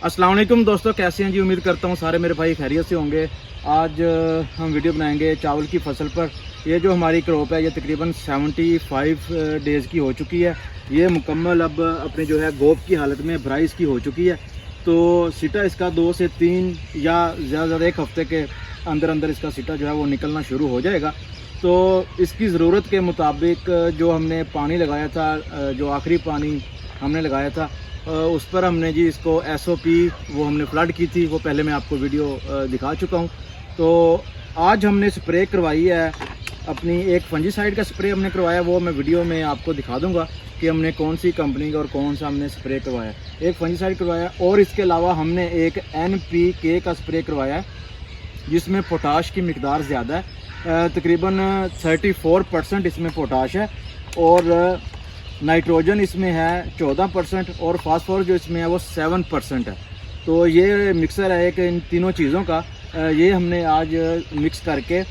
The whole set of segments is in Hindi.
अस्सलाम वालेकुम दोस्तों, कैसे हैं जी। उम्मीद करता हूँ सारे मेरे भाई खैरियत से होंगे। आज हम वीडियो बनाएंगे चावल की फसल पर। ये जो हमारी क्रॉप है ये तकरीबन 75 डेज़ की हो चुकी है। ये मुकम्मल अब अपने जो है गोब की हालत में भराइस की हो चुकी है। तो सीटा इसका 2 से 3 या ज़्यादा 1 हफ्ते के अंदर अंदर इसका सीटा जो है वो निकलना शुरू हो जाएगा। तो इसकी ज़रूरत के मुताबिक जो हमने पानी लगाया था, जो आखिरी पानी हमने लगाया था, उस पर हमने जी इसको SOP वो हमने फ्लड की थी, वो पहले मैं आपको वीडियो दिखा चुका हूँ। तो आज हमने स्प्रे करवाई है अपनी, एक फंजीसाइड का स्प्रे हमने करवाया, वो मैं वीडियो में आपको दिखा दूंगा कि हमने कौन सी कंपनी का और कौन सा हमने स्प्रे करवाया। एक फंजीसाइड करवाया और इसके अलावा हमने एक NPK का स्प्रे करवाया जिसमें पोटाश की मिकदार ज़्यादा है। तकरीबन 34% इसमें पोटाश है और नाइट्रोजन इसमें है 14% और फास्फोरस जो इसमें है वो 7% है। तो ये मिक्सर है एक इन तीनों चीज़ों का। ये हमने आज मिक्स करके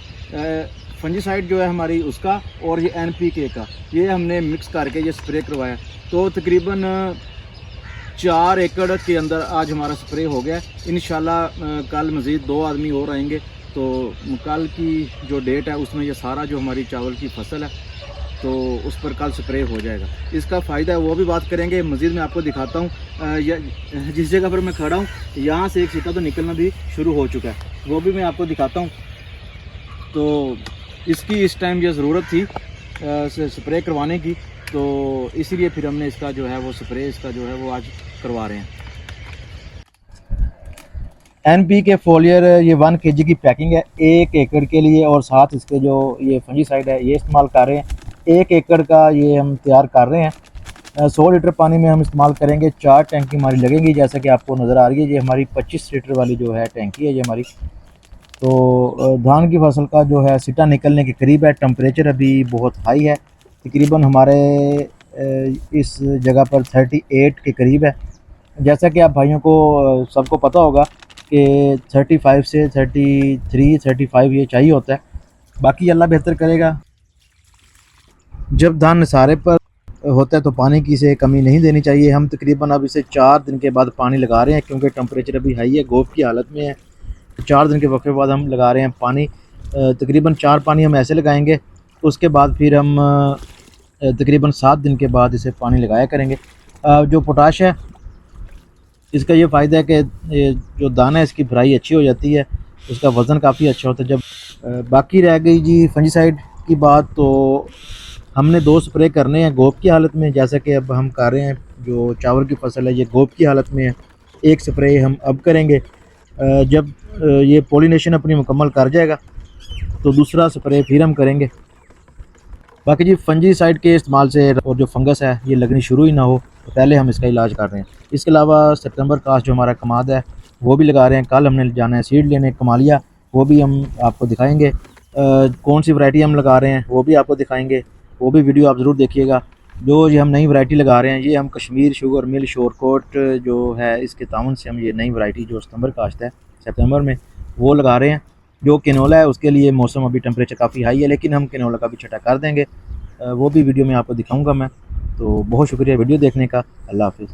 फंजीसाइड जो है हमारी उसका और ये NPK का ये हमने मिक्स करके ये स्प्रे करवाया। तो तकरीबन 4 एकड़ के अंदर आज हमारा स्प्रे हो गया। इंशाल्लाह कल मज़ीद 2 आदमी और आएंगे तो कल की जो डेट है उसमें ये सारा जो हमारी चावल की फसल है तो उस पर कल स्प्रे हो जाएगा। इसका फ़ायदा है वो भी बात करेंगे। मज़ीद मैं आपको दिखाता हूँ, जिस जगह पर मैं खड़ा हूँ यहाँ से एक सीटा तो निकलना भी शुरू हो चुका है, वो भी मैं आपको दिखाता हूँ। तो इसकी इस टाइम ये ज़रूरत थी स्प्रे करवाने की, तो इसीलिए फिर हमने इसका जो है वो स्प्रे इसका जो है वो आज करवा रहे हैं। NPK फोलियर ये 1 kg की पैकिंग है 1 एकड़ के लिए, और साथ इसके जो ये फंजीसाइड है ये इस्तेमाल कर रहे हैं। 1 एकड़ का ये हम तैयार कर रहे हैं। 100 लीटर पानी में हम इस्तेमाल करेंगे। 4 टैंकी हमारी लगेंगी, जैसा कि आपको नज़र आ रही है। ये हमारी 25 लीटर वाली जो है टैंकी है ये हमारी। तो धान की फसल का जो है सिटा निकलने के करीब है। टेम्परेचर अभी बहुत हाई है, तकरीबन हमारे इस जगह पर 38 के करीब है। जैसा कि आप भाइयों को सबको पता होगा कि 35 से 33 35 ये चाहिए होता है। बाकी अल्लाह बेहतर करेगा। जब धान नसारे पर होता है तो पानी की से कमी नहीं देनी चाहिए। हम तकरीबन अब इसे 4 दिन के बाद पानी लगा रहे हैं, क्योंकि टेम्परेचर अभी हाई है, गोब की हालत में है। तो 4 दिन के वक्फे बाद हम लगा रहे हैं पानी। तकरीबन 4 पानी हम ऐसे लगाएंगे, उसके बाद फिर हम तकरीबन 7 दिन के बाद इसे पानी लगाया करेंगे। जो पोटाश है इसका ये फ़ायदा है कि जो दाना है इसकी भराई अच्छी हो जाती है, उसका वज़न काफ़ी अच्छा होता है। जब बाकी रह गई जी फंजीसाइड की बात, तो हमने 2 स्प्रे करने हैं गोब की हालत में, जैसा कि अब हम कर रहे हैं। जो चावल की फसल है ये गोब की हालत में है। 1 स्प्रे हम अब करेंगे। जब ये पॉलिनेशन अपनी मुकम्मल कर जाएगा तो दूसरा स्प्रे फिर हम करेंगे। बाकी जी फंजीसाइड के इस्तेमाल से और जो फंगस है ये लगनी शुरू ही ना हो तो पहले हम इसका इलाज कर रहे हैं। इसके अलावा सितंबर काश जो हमारा कमाद है वो भी लगा रहे हैं। कल हमने जाना है सीड लेने कमालिया, वो भी हम आपको दिखाएंगे। कौन सी वैरायटी हम लगा रहे हैं वो भी आपको दिखाएंगे, वो भी वीडियो आप ज़रूर देखिएगा। जो ये हम नई वैरायटी लगा रहे हैं ये हम कश्मीर शुगर मिल शोरकोट जो है इसके ताउन से हम ये नई वैरायटी जो सितंबर काश्त है सितंबर में वो लगा रहे हैं। जो किनोला है उसके लिए मौसम अभी टेम्परेचर काफ़ी हाई है, लेकिन हम किनोला का भी छटा कर देंगे। वो भी वीडियो में आपको दिखाऊंगा मैं। तो बहुत शुक्रिया वीडियो देखने का। अल्लाह हाफिज़।